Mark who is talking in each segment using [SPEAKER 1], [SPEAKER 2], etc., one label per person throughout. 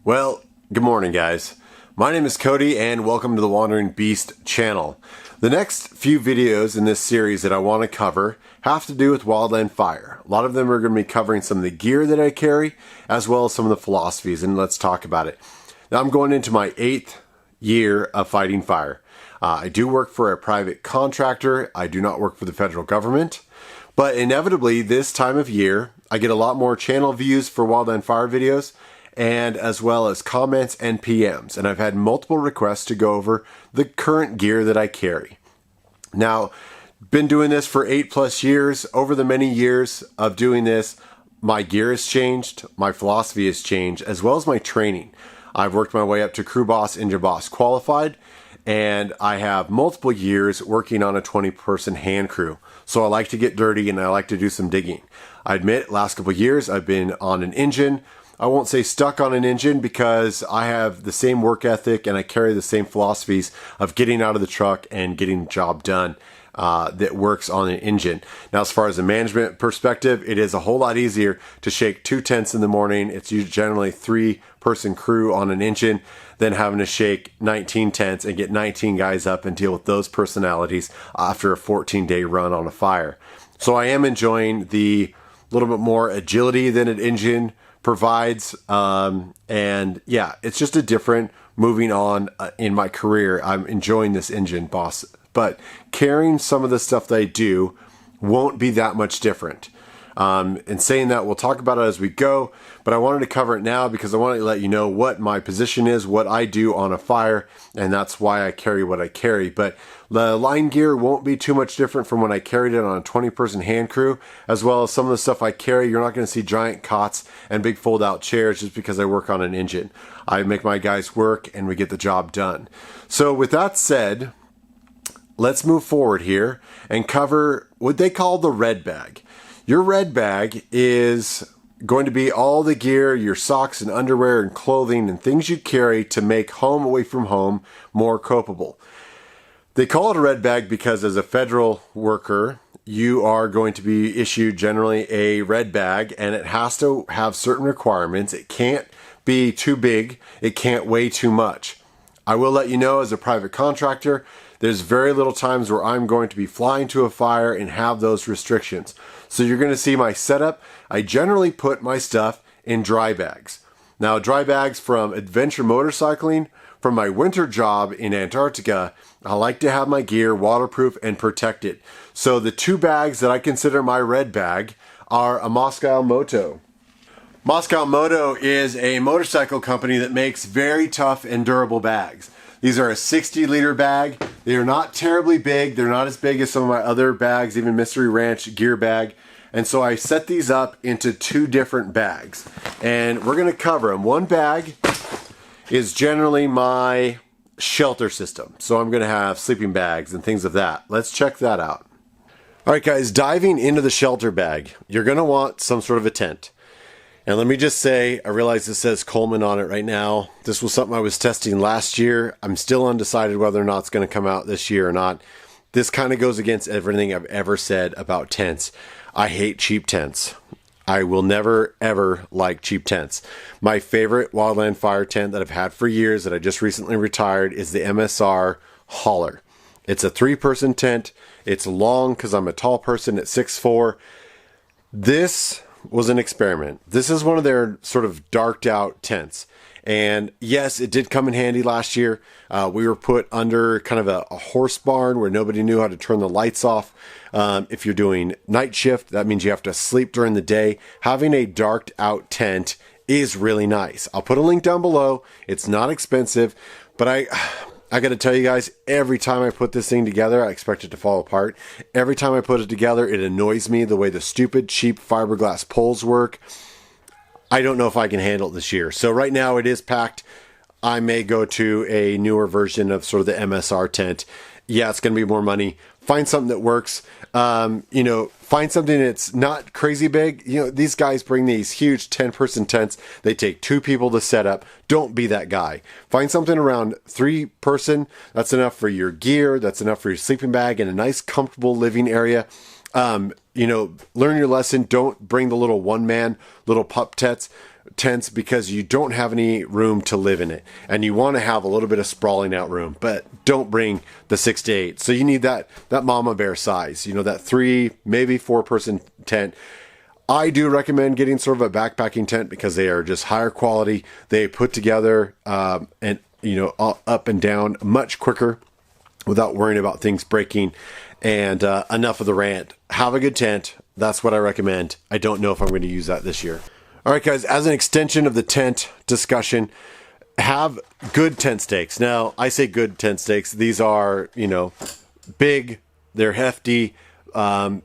[SPEAKER 1] Well, good morning guys. My name is Cody and welcome to the Wandering Beast channel. The next few videos in this series that I want to cover have to do with wildland fire. A lot of them are going to be covering some of the gear that I carry as well as some of the philosophies, and let's talk about it. Now I'm going into my 8th year of fighting fire. I do work for a private contractor. I do not work for the federal government. But inevitably this time of year I get a lot more channel views for wildland fire videos, and as well as comments and PMs. And I've had multiple requests to go over the current gear that I carry. Now, been doing this for 8+ years. Over the many years of doing this, my gear has changed, my philosophy has changed, as well as my training. I've worked my way up to crew boss, engine boss qualified, and I have multiple years working on a 20-person hand crew. So I like to get dirty and I like to do some digging. I admit, last couple years I've been on an engine. I won't say stuck on an engine because I have the same work ethic and I carry the same philosophies of getting out of the truck and getting the job done that works on an engine. Now, as far as a management perspective, it is a whole lot easier to shake 2 tents in the morning. It's usually generally 3-person crew on an engine than having to shake 19 tents and get 19 guys up and deal with those personalities after a 14-day run on a fire. So I am enjoying the little bit more agility than an engine provides, and yeah, it's just a different moving on in my career. I'm enjoying this engine boss, but carrying some of the stuff that I do won't be that much different. And saying that, we'll talk about it as we go, but I wanted to cover it now because I wanted to let you know what my position is, what I do on a fire, and that's why I carry what I carry. But the line gear won't be too much different from when I carried it on a 20-person hand crew, as well as some of the stuff I carry. You're not going to see giant cots and big fold-out chairs just because I work on an engine. I make my guys work and we get the job done. So with that said, let's move forward here and cover what they call the red bag. Your red bag is going to be all the gear, your socks and underwear and clothing and things you carry to make home away from home more copable. They call it a red bag because as a federal worker, you are going to be issued generally a red bag, and it has to have certain requirements. It can't be too big. It can't weigh too much. I will let you know, as a private contractor, there's very little times where I'm going to be flying to a fire and have those restrictions. So you're going to see my setup. I generally put my stuff in dry bags. Now, dry bags from adventure motorcycling, from my winter job in Antarctica, I like to have my gear waterproof and protected. So the 2 bags that I consider my red bag are a Moscow Moto. Moscow Moto is a motorcycle company that makes very tough and durable bags. These are a 60-liter bag. They are not terribly big. They're not as big as some of my other bags, even Mystery Ranch gear bag. And so I set these up into 2 different bags. And we're going to cover them. One bag is generally my shelter system. So I'm going to have sleeping bags and things of that. Let's check that out. All right, guys, diving into the shelter bag, you're going to want some sort of a tent. And let me just say, I realize this says Coleman on it right now. This was something I was testing last year. I'm still undecided whether or not it's going to come out this year or not. This kind of goes against everything I've ever said about tents. I hate cheap tents. I will never, ever like cheap tents. My favorite wildland fire tent that I've had for years that I just recently retired is the MSR Hauler. It's a 3-person tent. It's long because I'm a tall person at 6'4". This was an experiment. This is one of their sort of darked out tents. And yes, it did come in handy last year. We were put under kind of a horse barn where nobody knew how to turn the lights off. If you're doing night shift, that means you have to sleep during the day. Having a darked out tent is really nice. I'll put a link down below. It's not expensive, but I got to tell you guys, every time I put this thing together, I expect it to fall apart. Every time I put it together, it annoys me the way the stupid, cheap fiberglass poles work. I don't know if I can handle it this year. So right now it is packed. I may go to a newer version of sort of the MSR tent. Yeah, it's going to be more money, find something that works. You know, find something that's not crazy big. You know, these guys bring these huge 10-person tents. They take 2 people to set up. Don't be that guy. Find something around 3 person. That's enough for your gear. That's enough for your sleeping bag and a nice, comfortable living area. You know, learn your lesson. Don't bring the little one-man, little pup tents because you don't have any room to live in it, and you want to have a little bit of sprawling out room, but don't bring the 6 to 8. So you need that mama bear size, you know, that 3, maybe 4-person tent. I do recommend getting sort of a backpacking tent because they are just higher quality. They put together, and you know, up and down much quicker without worrying about things breaking. And enough of the rant. Have a good tent. That's what I recommend. I don't know if I'm going to use that this year. All right, guys, as an extension of the tent discussion, have good tent stakes. Now, I say good tent stakes. These are, you know, big, they're hefty, and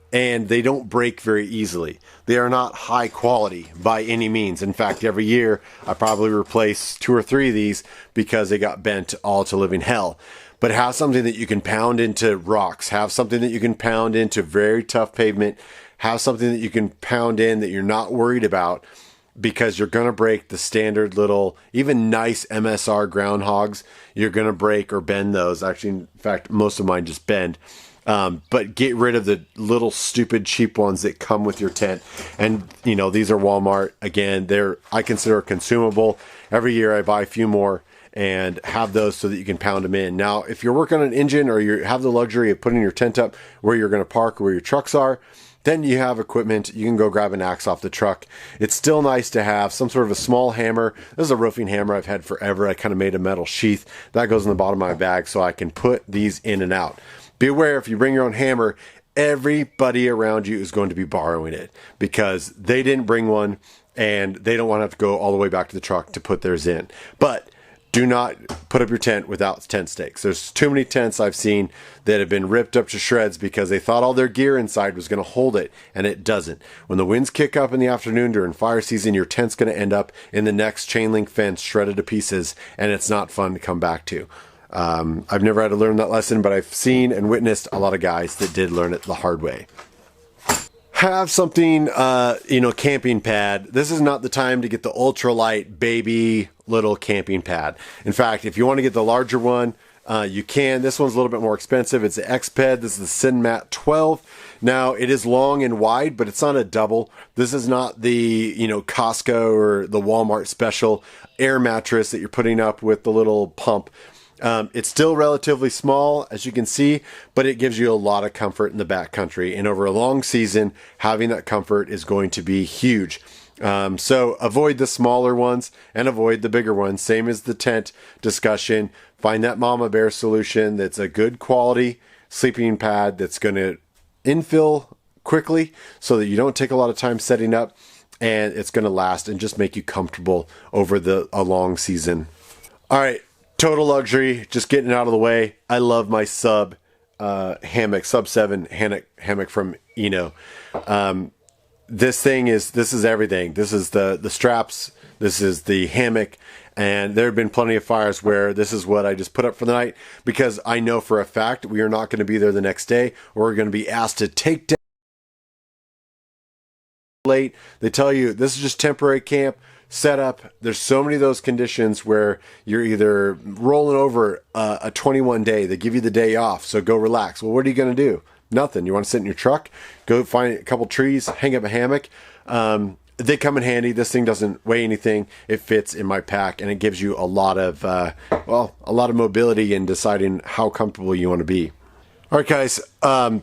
[SPEAKER 1] they don't break very easily. They are not high quality by any means. In fact, every year I probably replace 2 or 3 of these because they got bent all to living hell. But have something that you can pound into rocks. Have something that you can pound into very tough pavement. Have something that you can pound in that you're not worried about, because you're going to break the standard little, even nice MSR groundhogs. You're going to break or bend those. Actually, in fact, most of mine just bend. But get rid of the little stupid cheap ones that come with your tent. And, you know, these are Walmart. Again, I consider consumable. Every year I buy a few more and have those so that you can pound them in. Now, if you're working on an engine or you have the luxury of putting your tent up where you're going to park or where your trucks are, then you have equipment. You can go grab an axe off the truck. It's still nice to have some sort of a small hammer. This is a roofing hammer I've had forever. I kind of made a metal sheath. That goes in the bottom of my bag so I can put these in and out. Be aware, if you bring your own hammer, everybody around you is going to be borrowing it because they didn't bring one and they don't want to have to go all the way back to the truck to put theirs in. But do not put up your tent without tent stakes. There's too many tents I've seen that have been ripped up to shreds because they thought all their gear inside was going to hold it, and it doesn't. When the winds kick up in the afternoon during fire season, your tent's going to end up in the next chain link fence shredded to pieces, and it's not fun to come back to. I've never had to learn that lesson, but I've seen and witnessed a lot of guys that did learn it the hard way. Have something, you know, camping pad. This is not the time to get the ultralight baby little camping pad. In fact, if you want to get the larger one, you can. This one's a little bit more expensive. It's the X-Ped. This is the Sinmat 12. Now, it is long and wide, but it's not a double. This is not the, you know, Costco or the Walmart special air mattress that you're putting up with the little pump. It's still relatively small, as you can see, but it gives you a lot of comfort in the backcountry. And over a long season, having that comfort is going to be huge. So avoid the smaller ones and avoid the bigger ones. Same as the tent discussion. Find that mama bear solution that's a good quality sleeping pad that's going to infill quickly so that you don't take a lot of time setting up, and it's going to last and just make you comfortable over a long season. All right. Total luxury, just getting it out of the way. I love my hammock, sub 7 hammock from Eno. This is everything. This is the straps. This is the hammock. And there have been plenty of fires where this is what I just put up for the night because I know for a fact we are not going to be there the next day, or we're going to be asked to take down late. They tell you this is just temporary camp. Set up. There's so many of those conditions where you're either rolling over a 21 day. They give you the day off, so go relax. Well, what are you going to do? Nothing. You want to sit in your truck, go find a couple trees, hang up a hammock. They come in handy. This thing doesn't weigh anything. It fits in my pack, and it gives you a lot of mobility in deciding how comfortable you want to be. All right, guys,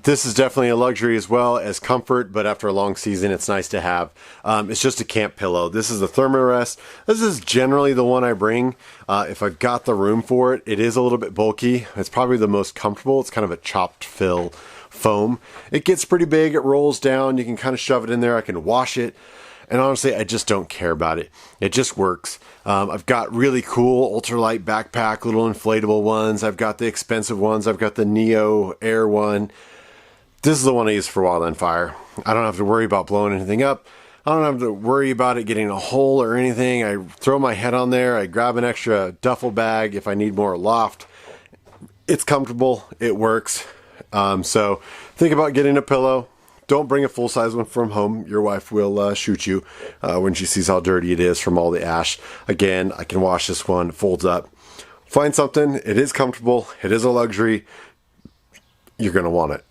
[SPEAKER 1] this is definitely a luxury as well as comfort, but after a long season, it's nice to have. It's just a camp pillow. This is the Thermarest. This is generally the one I bring if I've got the room for it. It is a little bit bulky. It's probably the most comfortable. It's kind of a chopped fill foam. It gets pretty big. It rolls down. You can kind of shove it in there. I can wash it. And honestly, I just don't care about it. It just works. I've got really cool ultralight backpack, little inflatable ones. I've got the expensive ones. I've got the Neo Air one. This is the one I use for wildland fire. I don't have to worry about blowing anything up. I don't have to worry about it getting a hole or anything. I throw my head on there. I grab an extra duffel bag if I need more loft. It's comfortable. It works. So think about getting a pillow. Don't bring a full-size one from home. Your wife will shoot you when she sees how dirty it is from all the ash. Again, I can wash this one, it folds up. Find something. It is comfortable. It is a luxury. You're going to want it.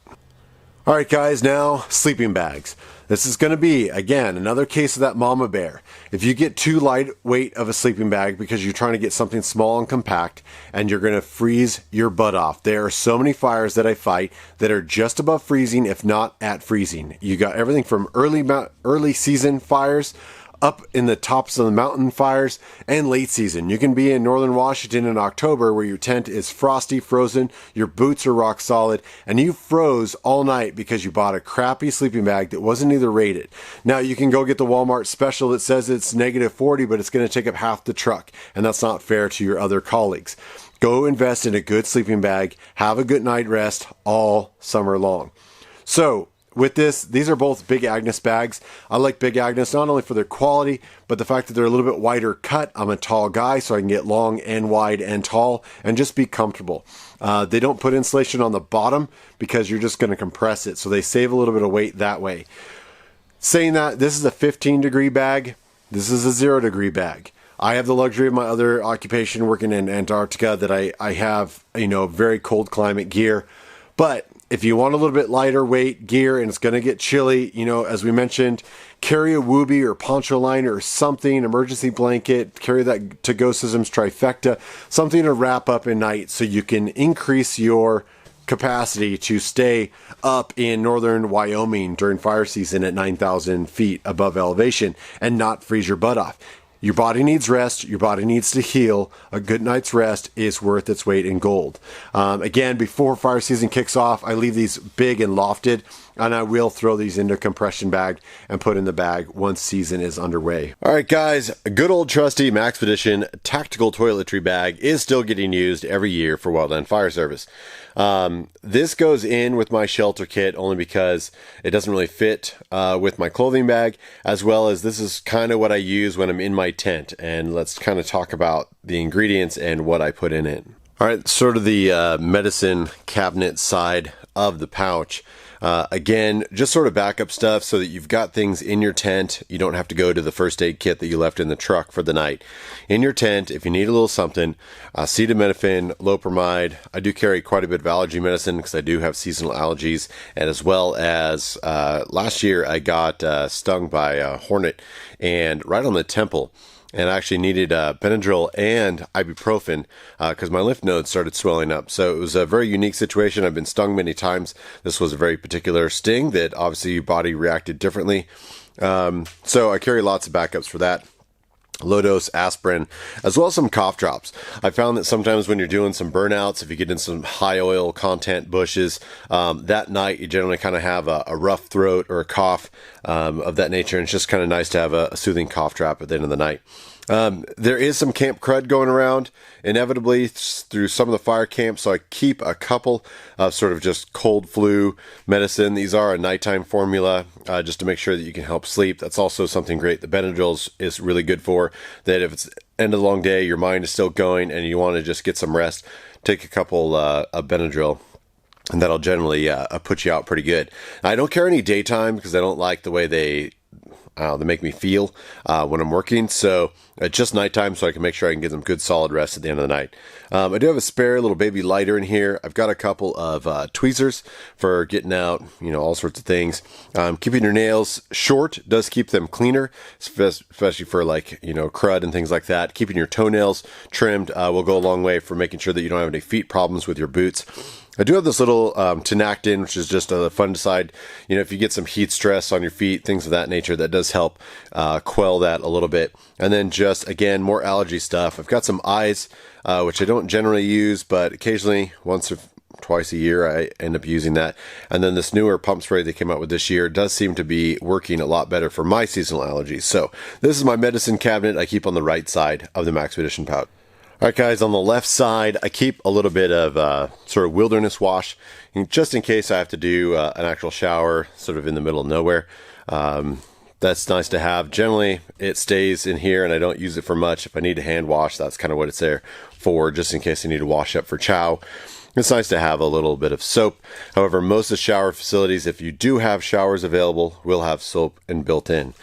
[SPEAKER 1] All right, guys, now sleeping bags. This is going to be, again, another case of that mama bear. If you get too lightweight of a sleeping bag because you're trying to get something small and compact, and you're going to freeze your butt off. There are so many fires that I fight that are just above freezing, if not at freezing. You got everything from early season fires up in the tops of the mountain fires, and late season. You can be in northern Washington in October where your tent is frosty, frozen, your boots are rock solid, and you froze all night because you bought a crappy sleeping bag that wasn't either rated. Now you can go get the Walmart special that says it's -40, but it's going to take up half the truck, and that's not fair to your other colleagues. Go invest in a good sleeping bag, have a good night rest all summer long. So, with this, these are both Big Agnes bags. I like Big Agnes not only for their quality, but the fact that they're a little bit wider cut. I'm a tall guy, so I can get long and wide and tall and just be comfortable. They don't put insulation on the bottom because you're just going to compress it, so they save a little bit of weight that way. Saying that, this is a 15-degree bag. This is a 0-degree bag. I have the luxury of my other occupation working in Antarctica that I have, very cold climate gear. But if you want a little bit lighter weight gear and it's going to get chilly, as we mentioned, carry a Wooby or poncho liner or something, emergency blanket, carry that To-Go Systems trifecta, something to wrap up at night so you can increase your capacity to stay up in northern Wyoming during fire season at 9,000 feet above elevation and not freeze your butt off. Your body needs rest. Your body needs to heal. A good night's rest is worth its weight in gold. Again, before fire season kicks off, I leave these big and lofted, and I will throw these into a compression bag and put in the bag once season is underway. All right, guys, a good old trusty Maxpedition tactical toiletry bag is still getting used every year for Wildland Fire Service. This goes in with my shelter kit only because it doesn't really fit with my clothing bag, as well as this is kind of what I use when I'm in my tent. And let's kind of talk about the ingredients and what I put in it. All right, sort of the medicine cabinet side of the pouch. Again, just sort of backup stuff so that you've got things in your tent. You don't have to go to the first aid kit that you left in the truck for the night. In your tent, if you need a little something, acetaminophen, loperamide. I do carry quite a bit of allergy medicine because I do have seasonal allergies. And as well as last year, I got stung by a hornet and right on the temple. And I actually needed Benadryl and ibuprofen because my lymph nodes started swelling up. So it was a very unique situation. I've been stung many times. This was a very particular sting that obviously your body reacted differently. So I carry lots of backups for that. Low-dose aspirin, as well as some cough drops. I found that sometimes when you're doing some burnouts, if you get in some high oil content bushes, that night you generally kind of have a rough throat or a cough of that nature, and it's just kind of nice to have a soothing cough drop at the end of the night. There is some camp crud going around, inevitably through some of the fire camps, so I keep a couple of sort of just cold flu medicine. These are a nighttime formula, just to make sure that you can help sleep. That's also something great the Benadryl is really good for, that if it's end of the long day, your mind is still going, and you want to just get some rest, take a couple of Benadryl. And that'll generally put you out pretty good. I don't carry any daytime because I don't like the way they make me feel when I'm working. So just nighttime so I can make sure I can get them good solid rest at the end of the night. I do have a spare little baby lighter in here. I've got a couple of tweezers for getting out, all sorts of things. Keeping your nails short does keep them cleaner, especially for crud and things like that. Keeping your toenails trimmed will go a long way for making sure that you don't have any feet problems with your boots. I do have this little tenactin, which is just a fungicide. If you get some heat stress on your feet, things of that nature, that does help quell that a little bit. And then just, again, more allergy stuff. I've got some eyes, which I don't generally use, but occasionally, once or twice a year, I end up using that. And then this newer pump spray they came out with this year does seem to be working a lot better for my seasonal allergies. So this is my medicine cabinet I keep on the right side of the Maxpedition pouch. All right, guys, on the left side, I keep a little bit of sort of wilderness wash, just in case I have to do an actual shower sort of in the middle of nowhere. That's nice to have. Generally, it stays in here, and I don't use it for much. If I need to hand wash, that's kind of what it's there for, just in case I need to wash up for chow. it's nice to have a little bit of soap. However, most of the shower facilities, if you do have showers available, will have soap built in.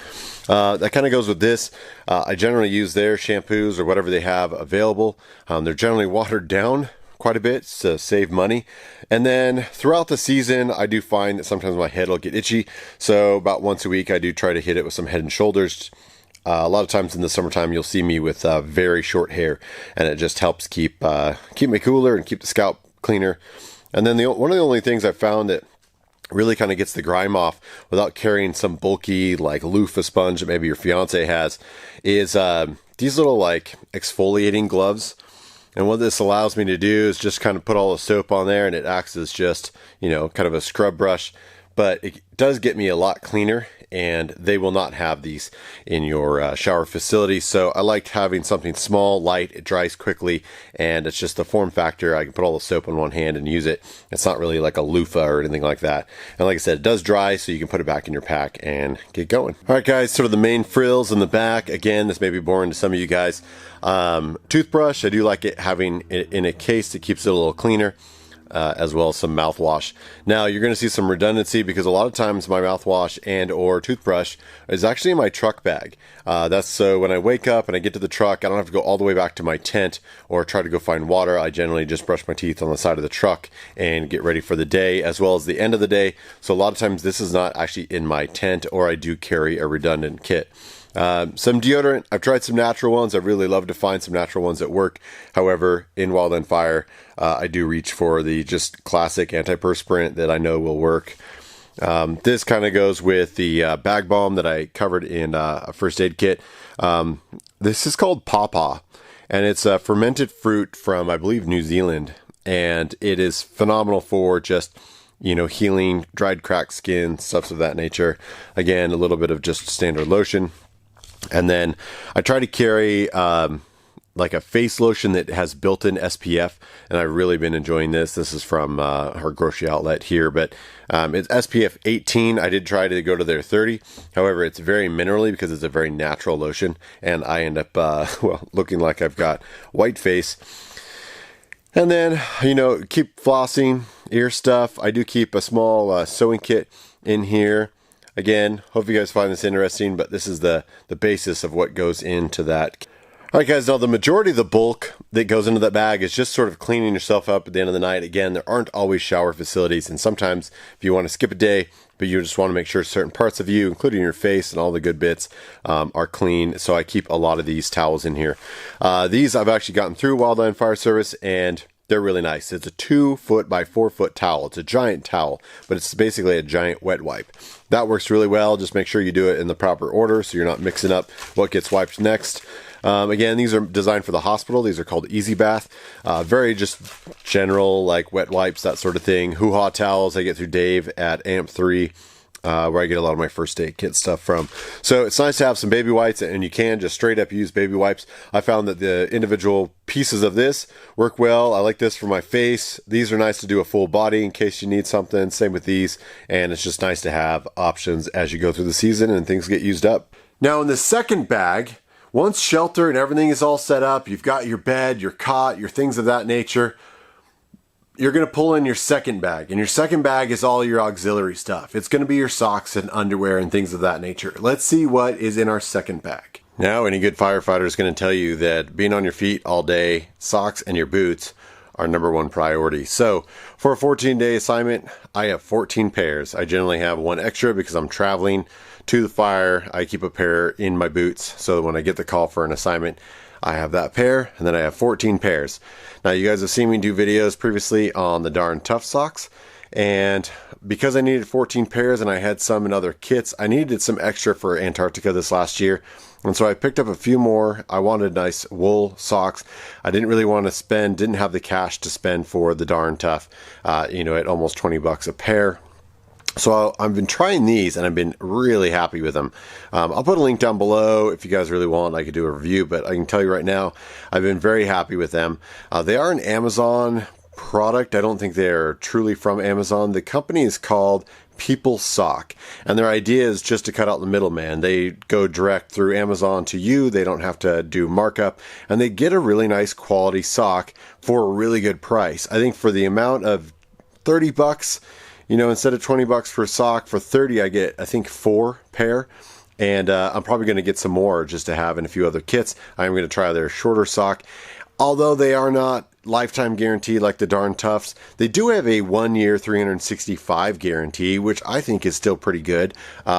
[SPEAKER 1] That kind of goes with this. I generally use their shampoos or whatever they have available. They're generally watered down quite a bit to save money. And then throughout the season, I do find that sometimes my head will get itchy. So about once a week, I do try to hit it with some Head and Shoulders. A lot of times in the summertime, you'll see me with very short hair, and it just helps keep me cooler and keep the scalp cleaner. And then one of the only things I found that really kind of gets the grime off without carrying some bulky like loofah sponge that maybe your fiance has is these little like exfoliating gloves. And what this allows me to do is just kind of put all the soap on there, and it acts as just, you know, kind of a scrub brush. But it does get me a lot cleaner, and they will not have these in your shower facility. So I liked having something small, light, it dries quickly, and it's just the form factor. I can put all the soap in one hand and use it. It's not really like a loofah or anything like that. And like I said, it does dry, so you can put it back in your pack and get going. All right, guys, sort of the main frills in the back. Again, this may be boring to some of you guys. Toothbrush, I do like it having it in a case that keeps it a little cleaner. As well as some mouthwash. Now you're going to see some redundancy because a lot of times my mouthwash and or toothbrush is actually in my truck bag. That's so when I wake up and I get to the truck, I don't have to go all the way back to my tent or try to go find water. I generally just brush my teeth on the side of the truck and get ready for the day as well as the end of the day. So a lot of times this is not actually in my tent, or I do carry a redundant kit. Some deodorant, I've tried some natural ones. I really love to find some natural ones that work. However, in Wildland Fire, I do reach for the just classic antiperspirant that I know will work. This kind of goes with the bag balm that I covered in a first aid kit. This is called Pawpaw, and it's a fermented fruit from, I believe, New Zealand. And it is phenomenal for just, you know, healing dried cracked skin, stuff of that nature. Again, a little bit of just standard lotion. And then I try to carry like a face lotion that has built-in SPF, and I've really been enjoying this. This is from her grocery outlet here, but it's SPF 18. I did try to go to their 30. However, it's very minerally because it's a very natural lotion, and I end up, well, looking like I've got white face. And then, you know, keep flossing, ear stuff. I do keep a small sewing kit in here. Again, hope you guys find this interesting, but this is the basis of what goes into that. All right, guys, now the majority of the bulk that goes into that bag is just sort of cleaning yourself up at the end of the night. Again, there aren't always shower facilities, and sometimes if you want to skip a day, but you just want to make sure certain parts of you, including your face and all the good bits, are clean. So I keep a lot of these towels in here. These I've actually gotten through Wildland Fire Service, and they're really nice. It's a 2-foot by 4-foot towel. It's a giant towel, but it's basically a giant wet wipe. That works really well. Just make sure you do it in the proper order so you're not mixing up what gets wiped next. Again, these are designed for the hospital. These are called Easy Bath. Very just general, like wet wipes, that sort of thing. Hoo-ha towels I get through Dave at AMP3. Where I get a lot of my first aid kit stuff from. So it's nice to have some baby wipes, and you can just straight up use baby wipes. I found that the individual pieces of this work well. I like this for my face. These are nice to do a full body in case you need something. Same with these, and it's just nice to have options as you go through the season and things get used up. Now in the second bag, once shelter and everything is all set up, you've got your bed, your cot, your things of that nature, you're going to pull in your second bag, and your second bag is all your auxiliary stuff. It's going to be your socks and underwear and things of that nature. Let's see what is in our second bag. Now, any good firefighter is going to tell you that being on your feet all day, socks and your boots are #1 priority. So for a 14-day assignment, I have 14 pairs. I generally have one extra because I'm traveling to the fire. I keep a pair in my boots, so when I get the call for an assignment, I have that pair, and then I have 14 pairs. Now, you guys have seen me do videos previously on the Darn Tough socks, and because I needed 14 pairs and I had some in other kits, I needed some extra for Antarctica this last year, and so I picked up a few more. I wanted nice wool socks. I didn't really want to spend, didn't have the cash to spend for the Darn Tough, you know, at almost 20 bucks a pair. So I've been trying these, and I've been really happy with them. I'll put a link down below if you guys really want. I could do a review, but I can tell you right now, I've been very happy with them. They are an Amazon product. I don't think they're truly from Amazon. The company is called People Sock, and their idea is just to cut out the middleman. They go direct through Amazon to you. They don't have to do markup, and they get a really nice quality sock for a really good price. I think for the amount of $30, you know, instead of $20 for a sock, for 30 I get, I think, 4 pair. And I'm probably going to get some more just to have in a few other kits. I'm going to try their shorter sock. Although they are not lifetime guarantee like the darn Tufts, they do have a 1-year 365 guarantee, which I think is still pretty good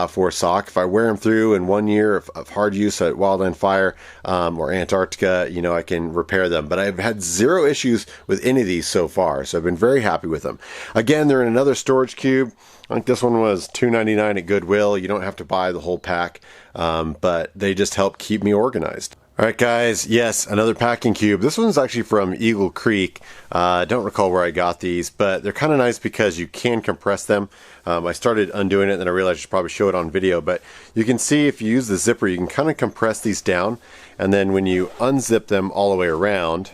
[SPEAKER 1] for a sock. If I wear them through in 1 year of hard use at Wildland Fire or Antarctica, you know, I can repair them. But I've had 0 issues with any of these so far, so I've been very happy with them. Again, they're in another storage cube. I think this one was $2.99 at Goodwill. You don't have to buy the whole pack, but they just help keep me organized. All right, guys, yes, another packing cube. This one's actually from Eagle Creek. I don't recall where I got these, but they're kind of nice because you can compress them. I started undoing it, and then I realized I should probably show it on video, but you can see if you use the zipper, you can kind of compress these down, and then when you unzip them all the way around,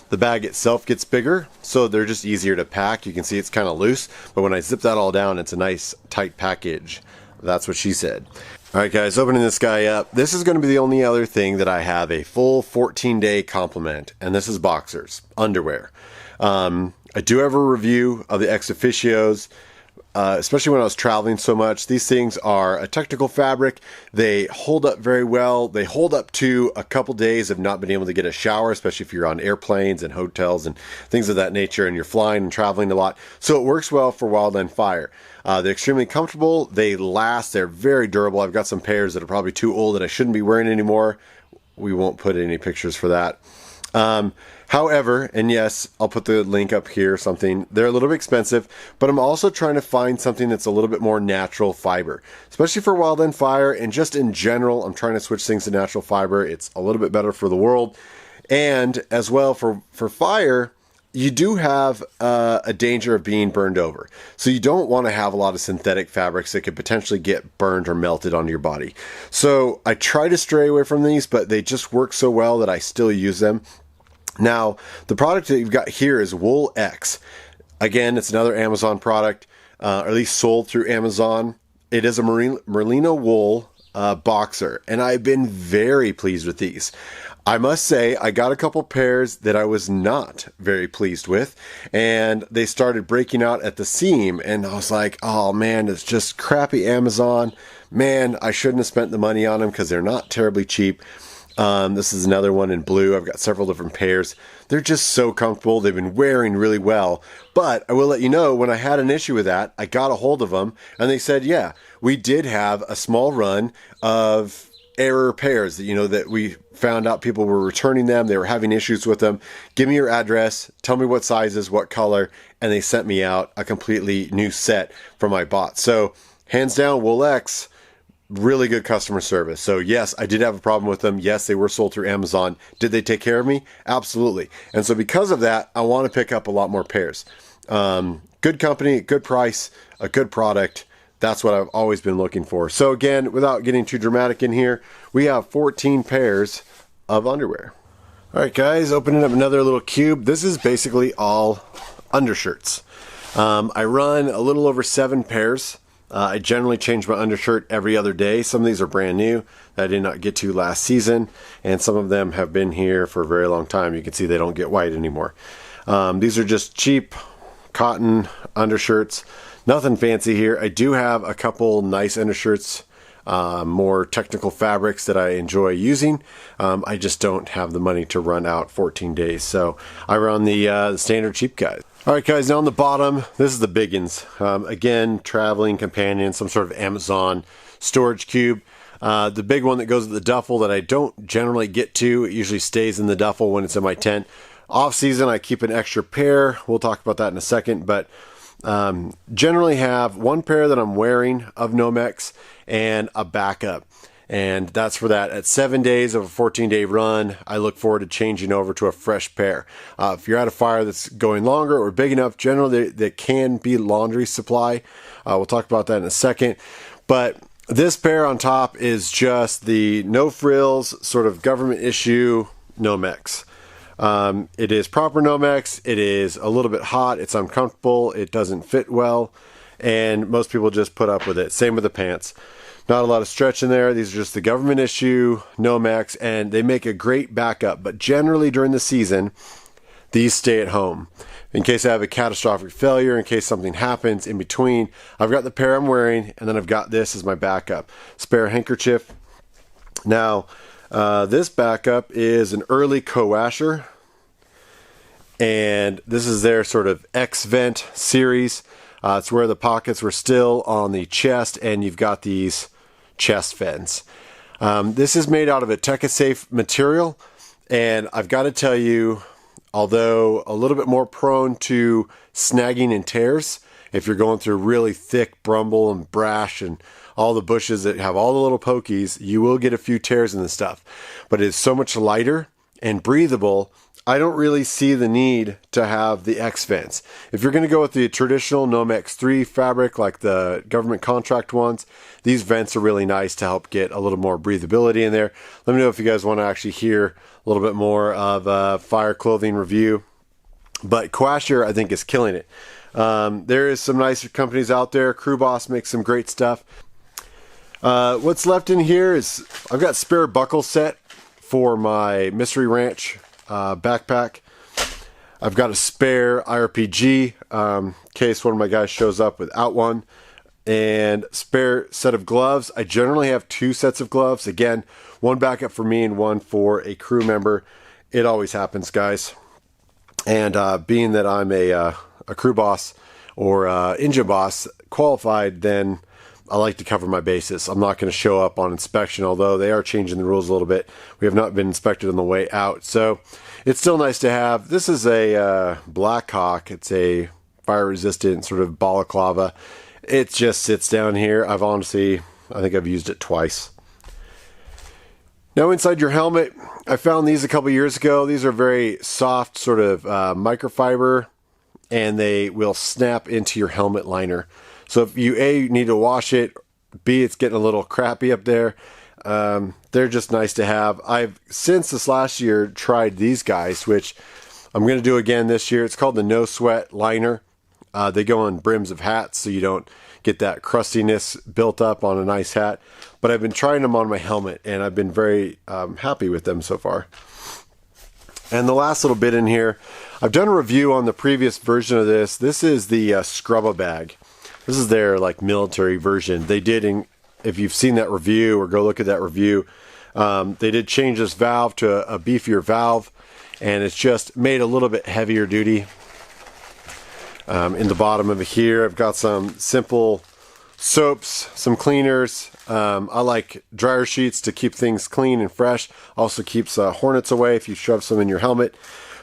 [SPEAKER 1] the bag itself gets bigger, so they're just easier to pack. You can see it's kind of loose, but when I zip that all down, it's a nice tight package. That's what she said. Alright guys, opening this guy up. This is going to be the only other thing that I have a full 14-day complement, and this is boxers, underwear. I do have a review of the Ex Officios, especially when I was traveling so much. These things are a technical fabric. They hold up very well. They hold up to a couple days of not being able to get a shower, especially if you're on airplanes and hotels and things of that nature and you're flying and traveling a lot. So it works well for Wildland Fire. They're extremely comfortable. They last. They're very durable. I've got some pairs that are probably too old that I shouldn't be wearing anymore. We won't put any pictures for that. However, and yes, I'll put the link up here or something. They're a little bit expensive, but I'm also trying to find something that's a little bit more natural fiber, especially for Wildland Fire, and just in general, I'm trying to switch things to natural fiber. It's a little bit better for the world, and as well for fire. You do have a danger of being burned over. So you don't want to have a lot of synthetic fabrics that could potentially get burned or melted onto your body. So I try to stray away from these, but they just work so well that I still use them. Now, the product that you've got here is Wool X. Again, it's another Amazon product, or at least sold through Amazon. It is a merino wool boxer, and I've been very pleased with these. I must say, I got a couple pairs that I was not very pleased with, and they started breaking out at the seam, and I was like, oh man, it's just crappy Amazon. Man, I shouldn't have spent the money on them because they're not terribly cheap. This is another one in blue. I've got several different pairs. They're just so comfortable. They've been wearing really well. But I will let you know, when I had an issue with that, I got a hold of them, and they said, yeah, we did have a small run of error pairs that, you know, that we found out people were returning them. They were having issues with them. Give me your address, tell me what sizes, what color, and they sent me out a completely new set for my bot. So hands down, Wool X, really good customer service. So yes, I did have a problem with them. Yes, they were sold through Amazon. Did they take care of me? Absolutely. And so because of that, I want to pick up a lot more pairs. Good company, good price, a good product. That's what I've always been looking for. So again, without getting too dramatic in here, we have 14 pairs of underwear. All right, guys, opening up another little cube. This is basically all undershirts. I run a little over 7 pairs. I generally change my undershirt every other day. Some of these are brand new that I did not get to last season, and some of them have been here for a very long time. You can see they don't get white anymore. These are just cheap cotton undershirts. Nothing fancy here. I do have a couple nice undershirts, more technical fabrics that I enjoy using. I just don't have the money to run out 14 days, so I run the standard cheap guys. All right, guys, now on the bottom, this is the biggins. Again, traveling companion, some sort of Amazon storage cube. The big one that goes with the duffel that I don't generally get to, it usually stays in the duffel when it's in my tent. Off season, I keep an extra pair. We'll talk about that in a second, but generally have one pair that I'm wearing of Nomex and a backup, and that's for that. At 7 days of a 14-day run, I look forward to changing over to a fresh pair. If you're at a fire that's going longer or big enough, generally there can be laundry supply. We'll talk about that in a second, but this pair on top is just the no frills sort of government issue Nomex. It is proper Nomex. It is a little bit hot. It's uncomfortable. It doesn't fit well. and most people just put up with it. Same with the pants. Not a lot of stretch in there. These are just the government issue Nomex, and they make a great backup. But generally during the season, these stay at home. In case I have a catastrophic failure, in case something happens in between, I've got the pair I'm wearing, and then I've got this as my backup. Spare handkerchief. Now, this backup is an early co-washer, and this is their sort of X-Vent series. It's where the pockets were still on the chest, and you've got these chest vents. This is made out of a TechaSafe material, and I've got to tell you, although a little bit more prone to snagging and tears, if you're going through really thick brumble and brash and all the bushes that have all the little pokies, you will get a few tears in this stuff. But it's so much lighter and breathable, I don't really see the need to have the X vents. If you're going to go with the traditional Nomex 3 fabric, like the government contract ones, these vents are really nice to help get a little more breathability in there. Let me know if you guys want to actually hear a little bit more of a fire clothing review. But Quasher, I think, is killing it. There is some nicer companies out there. Crew Boss makes some great stuff. What's left in here is I've got spare buckle set for my Mystery Ranch backpack. I've got a spare IRPG in case one of my guys shows up without one, and spare set of gloves. I generally have 2 sets of gloves. Again, one backup for me and one for a crew member. It always happens, guys. And being that I'm a crew boss or engine boss qualified, then I like to cover my bases. I'm not going to show up on inspection, although they are changing the rules a little bit. We have not been inspected on the way out, so it's still nice to have. This is a Black Hawk. It's a fire-resistant sort of balaclava. It just sits down here. I think I've used it twice. Now inside your helmet, I found these a couple years ago. These are very soft, sort of microfiber, and they will snap into your helmet liner. So if you A, need to wash it, B, it's getting a little crappy up there, they're just nice to have. I've, since this last year, tried these guys, which I'm going to do again this year. It's called the No Sweat Liner. They go on brims of hats so you don't get that crustiness built up on a nice hat. But I've been trying them on my helmet, and I've been very happy with them so far. And the last little bit in here, I've done a review on the previous version of this. This is the Scrubba bag. This is their like military version. They did, if you've seen that review or go look at that review, they did change this valve to a beefier valve, and it's just made a little bit heavier duty. In the bottom of it here, I've got some simple soaps, some cleaners. I like dryer sheets to keep things clean and fresh. Also keeps hornets away if you shove some in your helmet.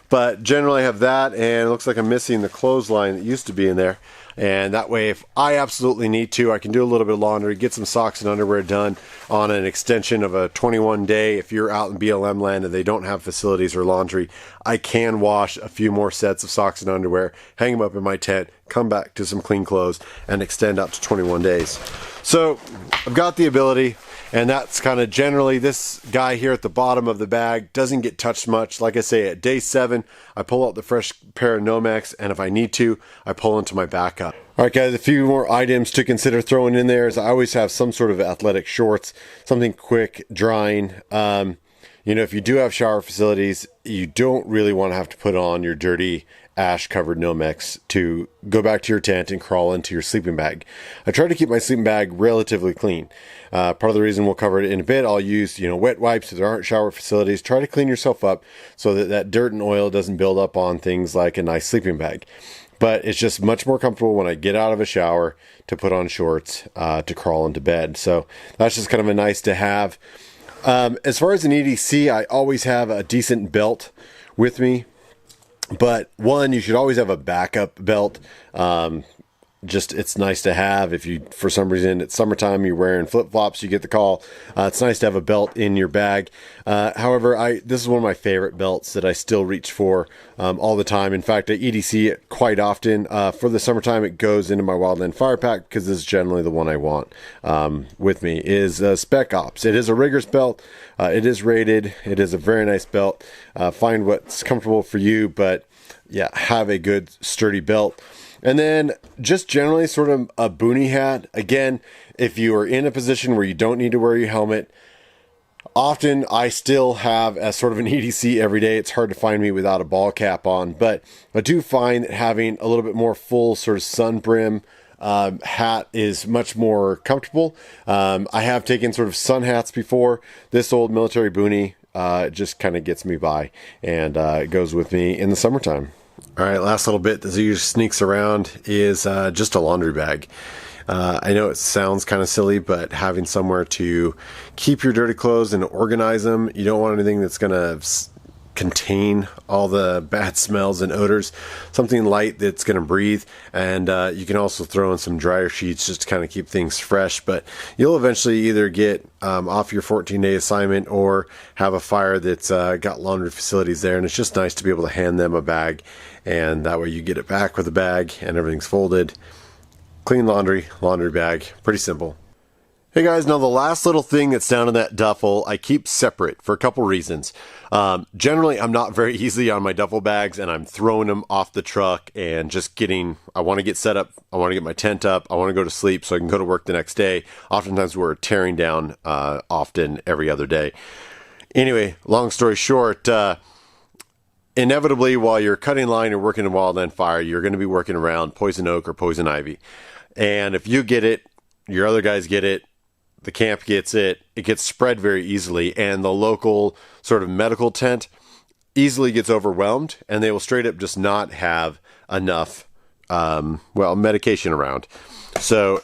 [SPEAKER 1] But generally I have that, and it looks like I'm missing the clothesline that used to be in there. And that way, if I absolutely need to, I can do a little bit of laundry, get some socks and underwear done on an extension of a 21 day. If you're out in BLM land and they don't have facilities or laundry, I can wash a few more sets of socks and underwear, hang them up in my tent, come back to some clean clothes, and extend out to 21 days. So I've got the ability, and that's kind of generally this guy here at the bottom of the bag doesn't get touched much. Like I say, at day 7, I pull out the fresh pair of Nomex, and if I need to, I pull into my backup. All right, guys, a few more items to consider throwing in there is I always have some sort of athletic shorts, something quick, drying. You know, if you do have shower facilities, you don't really want to have to put on your dirty ash-covered Nomex to go back to your tent and crawl into your sleeping bag. I try to keep my sleeping bag relatively clean. Part of the reason we'll cover it in a bit, I'll use, wet wipes if there aren't shower facilities. Try to clean yourself up so that that dirt and oil doesn't build up on things like a nice sleeping bag. But it's just much more comfortable when I get out of a shower to put on shorts to crawl into bed. So that's just kind of a nice to have. As far as an EDC, I always have a decent belt with me. But one, you should always have a backup belt. It's nice to have if you, for some reason, it's summertime, you're wearing flip-flops, you get the call. It's nice to have a belt in your bag. However, this is one of my favorite belts that I still reach for all the time. In fact, I EDC it quite often. For the summertime, it goes into my Wildland Fire Pack because this is generally the one I want with me, is Spec Ops. It is a rigorous belt. It is rated. It is a very nice belt. Find what's comfortable for you, but yeah, have a good sturdy belt. And then just generally sort of a boonie hat. Again, if you are in a position where you don't need to wear your helmet, often I still have as sort of an EDC every day. It's hard to find me without a ball cap on, but I do find that having a little bit more full sort of sun brim hat is much more comfortable. I have taken sort of sun hats before. This old military boonie just kind of gets me by, and it goes with me in the summertime. All right, last little bit that usually sneaks around is just a laundry bag. I know it sounds kind of silly, but having somewhere to keep your dirty clothes and organize them, you don't want anything that's going to contain all the bad smells and odors. Something light that's going to breathe, and you can also throw in some dryer sheets just to kind of keep things fresh. But you'll eventually either get off your 14-day assignment or have a fire that's got laundry facilities there, and it's just nice to be able to hand them a bag, and that way you get it back with a bag and everything's folded. Clean laundry, laundry bag, pretty simple. Hey guys, now the last little thing that's down in that duffel, I keep separate for a couple reasons. Generally, I'm not very easy on my duffel bags, and I'm throwing them off the truck and just I want to get set up, I want to get my tent up, I want to go to sleep so I can go to work the next day. Oftentimes we're tearing down often every other day. Anyway, long story short, inevitably while you're cutting line or working in wildland fire, you're going to be working around poison oak or poison ivy. And if you get it, your other guys get it, the camp gets it, it gets spread very easily, and the local sort of medical tent easily gets overwhelmed, and they will straight up just not have enough, medication around. So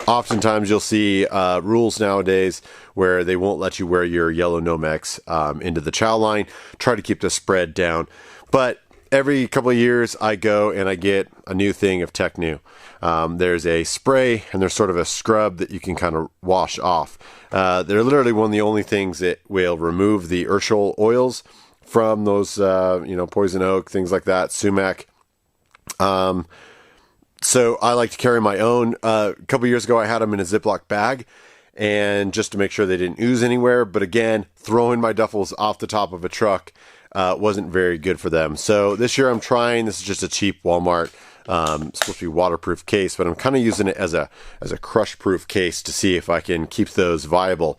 [SPEAKER 1] oftentimes you'll see rules nowadays where they won't let you wear your yellow Nomex into the chow line, try to keep the spread down. But every couple of years I go and I get a new thing of tech new. There's a spray and there's sort of a scrub that you can kind of wash off. They're literally one of the only things that will remove the Urschel oils from those, poison oak, things like that, sumac. So I like to carry my own. A couple of years ago I had them in a Ziploc bag, and just to make sure they didn't ooze anywhere. But again, throwing my duffels off the top of a truck wasn't very good for them. So this year I'm trying, this is just a cheap Walmart, it's supposed to be waterproof case, but I'm kind of using it as a crush proof case to see if I can keep those viable.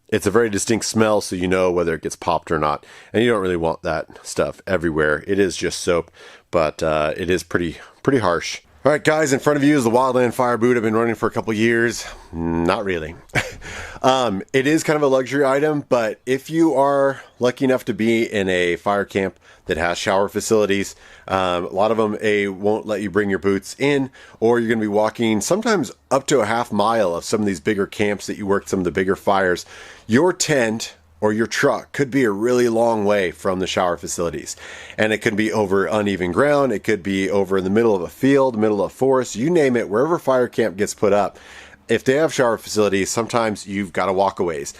[SPEAKER 1] It's a very distinct smell, so you know whether it gets popped or not. And you don't really want that stuff everywhere. It is just soap, but it is pretty harsh. All right, guys, in front of you is the Wildland Fire boot. I've been running for a couple years. Not really. It is kind of a luxury item, but if you are lucky enough to be in a fire camp that has shower facilities, a lot of them won't let you bring your boots in, or you're going to be walking sometimes up to a half mile of some of these bigger camps that you work some of the bigger fires. Your tent or your truck could be a really long way from the shower facilities. And it could be over uneven ground. It could be over in the middle of a field, middle of a forest, you name it, wherever fire camp gets put up. If they have shower facilities, sometimes you've got to walk a ways.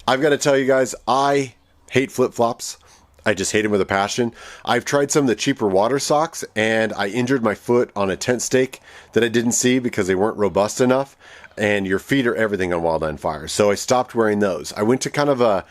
[SPEAKER 1] I've got to tell you guys, I hate flip-flops. I just hate them with a passion. I've tried some of the cheaper water socks, and I injured my foot on a tent stake that I didn't see because they weren't robust enough. And your feet are everything on wildland fire. So I stopped wearing those. I went to kind of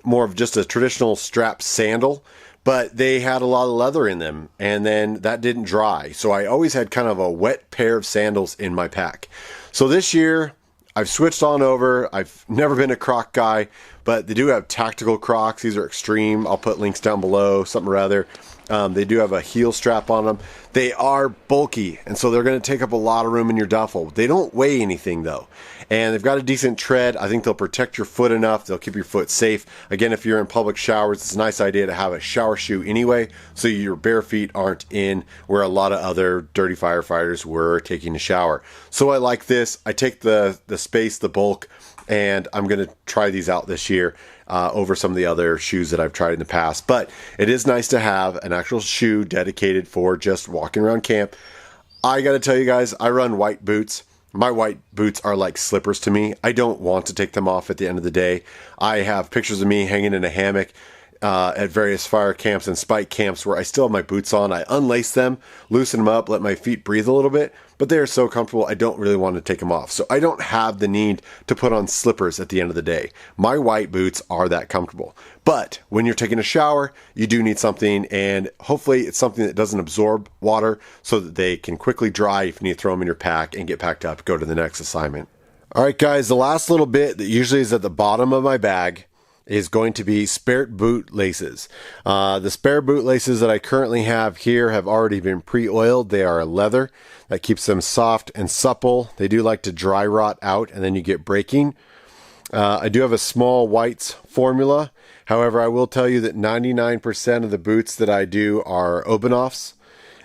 [SPEAKER 1] more of just a traditional strap sandal, but they had a lot of leather in them, and then that didn't dry. So I always had kind of a wet pair of sandals in my pack. So this year, I've switched on over. I've never been a Croc guy, but they do have tactical Crocs. These are extreme. I'll put links down below, something or other. They do have a heel strap on them. They are bulky, and so they're going to take up a lot of room in your duffel. They don't weigh anything, though. And they've got a decent tread. I think they'll protect your foot enough. They'll keep your foot safe. Again, if you're in public showers, it's a nice idea to have a shower shoe anyway, so your bare feet aren't in where a lot of other dirty firefighters were taking a shower. So I like this. I take the space, the bulk, and I'm going to try these out this year over some of the other shoes that I've tried in the past. But it is nice to have an actual shoe dedicated for just walking around camp. I got to tell you guys, I run white boots. My white boots are like slippers to me. I don't want to take them off at the end of the day. I have pictures of me hanging in a hammock at various fire camps and spike camps where I still have my boots on. I unlace them, loosen them up, let my feet breathe a little bit, but they are so comfortable I don't really want to take them off. So I don't have the need to put on slippers at the end of the day. My white boots are that comfortable. But when you're taking a shower, you do need something, and hopefully it's something that doesn't absorb water so that they can quickly dry if you need to throw them in your pack and get packed up, go to the next assignment. All right, guys, the last little bit that usually is at the bottom of my bag is going to be spare boot laces. The spare boot laces that I currently have here have already been pre-oiled. They are leather. That keeps them soft and supple. They do like to dry rot out and then you get breaking. I do have a small whites formula. However, I will tell you that 99% of the boots that I do are open-offs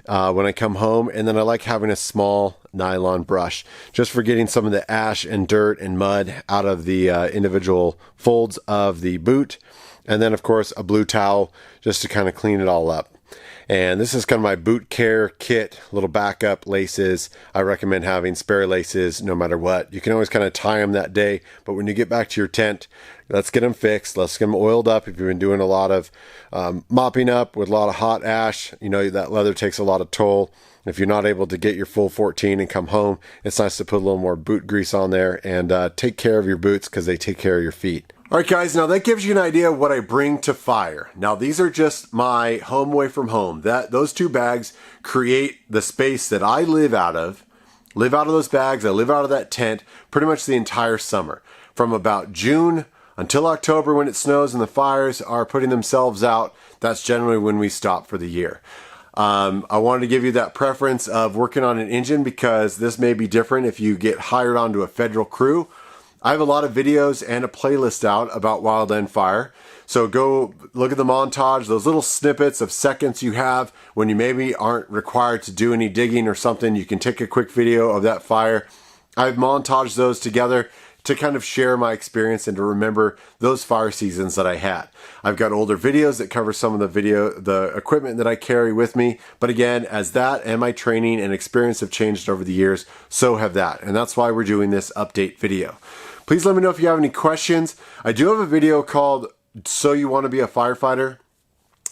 [SPEAKER 1] when I come home, and then I like having a small nylon brush just for getting some of the ash and dirt and mud out of the individual folds of the boot, and then of course a blue towel just to kind of clean it all up. And this is kind of my boot care kit, little backup laces. I recommend having spare laces no matter what. You can always kind of tie them that day, but when you get back to your tent, let's get them fixed. Let's get them oiled up. If you've been doing a lot of mopping up with a lot of hot ash, you know that leather takes a lot of toll. If you're not able to get your full 14 and come home, it's nice to put a little more boot grease on there and take care of your boots because they take care of your feet. All right, guys, now that gives you an idea of what I bring to fire. Now, these are just my home away from home. Those two bags create the space that I live out of. Live out of those bags. I live out of that tent pretty much the entire summer. From about June until October when it snows and the fires are putting themselves out, that's generally when we stop for the year. I wanted to give you that preference of working on an engine because this may be different if you get hired onto a federal crew. I have a lot of videos and a playlist out about wildland fire. So go look at the montage, those little snippets of seconds you have when you maybe aren't required to do any digging or something. You can take a quick video of that fire. I've montaged those together to kind of share my experience and to remember those fire seasons that I had. I've got older videos that cover some of the equipment that I carry with me. But again, as that and my training and experience have changed over the years, so have that. And that's why we're doing this update video. Please let me know if you have any questions. I do have a video called So You Want to Be a Firefighter?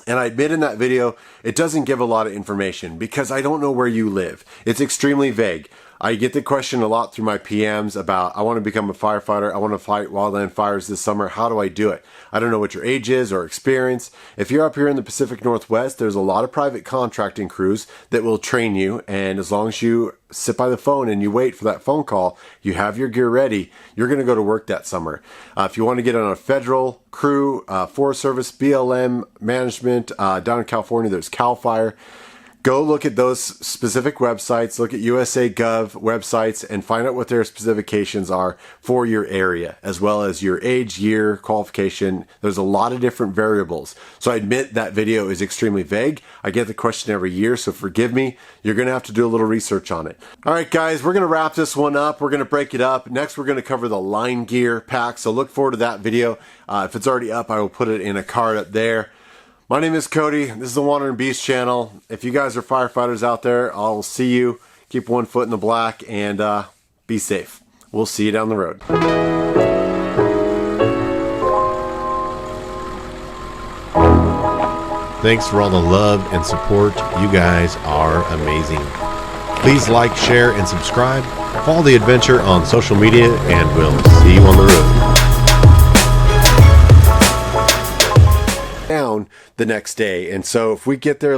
[SPEAKER 1] And I admit in that video, it doesn't give a lot of information because I don't know where you live. It's extremely vague. I get the question a lot through my PMs about, I want to become a firefighter. I want to fight wildland fires this summer. How do I do it? I don't know what your age is or experience. If you're up here in the Pacific Northwest, there's a lot of private contracting crews that will train you. And as long as you sit by the phone and you wait for that phone call, you have your gear ready, you're going to go to work that summer. If you want to get on a federal crew, Forest Service, BLM management, down in California, there's CAL FIRE. Go look at those specific websites, look at USA Gov websites, and find out what their specifications are for your area, as well as your age, year, qualification. There's a lot of different variables. So I admit that video is extremely vague. I get the question every year, so forgive me. You're going to have to do a little research on it. All right, guys, we're going to wrap this one up. We're going to break it up. Next, we're going to cover the line gear pack, so look forward to that video. If it's already up, I will put it in a card up there. My name is Cody. This is the Wandering Beast channel. If you guys are firefighters out there, I'll see you. Keep one foot in the black and be safe. We'll see you down the road.
[SPEAKER 2] Thanks for all the love and support. You guys are amazing. Please like, share, and subscribe. Follow the adventure on social media, and we'll see you on the road.
[SPEAKER 1] Down the next day, and so if we get there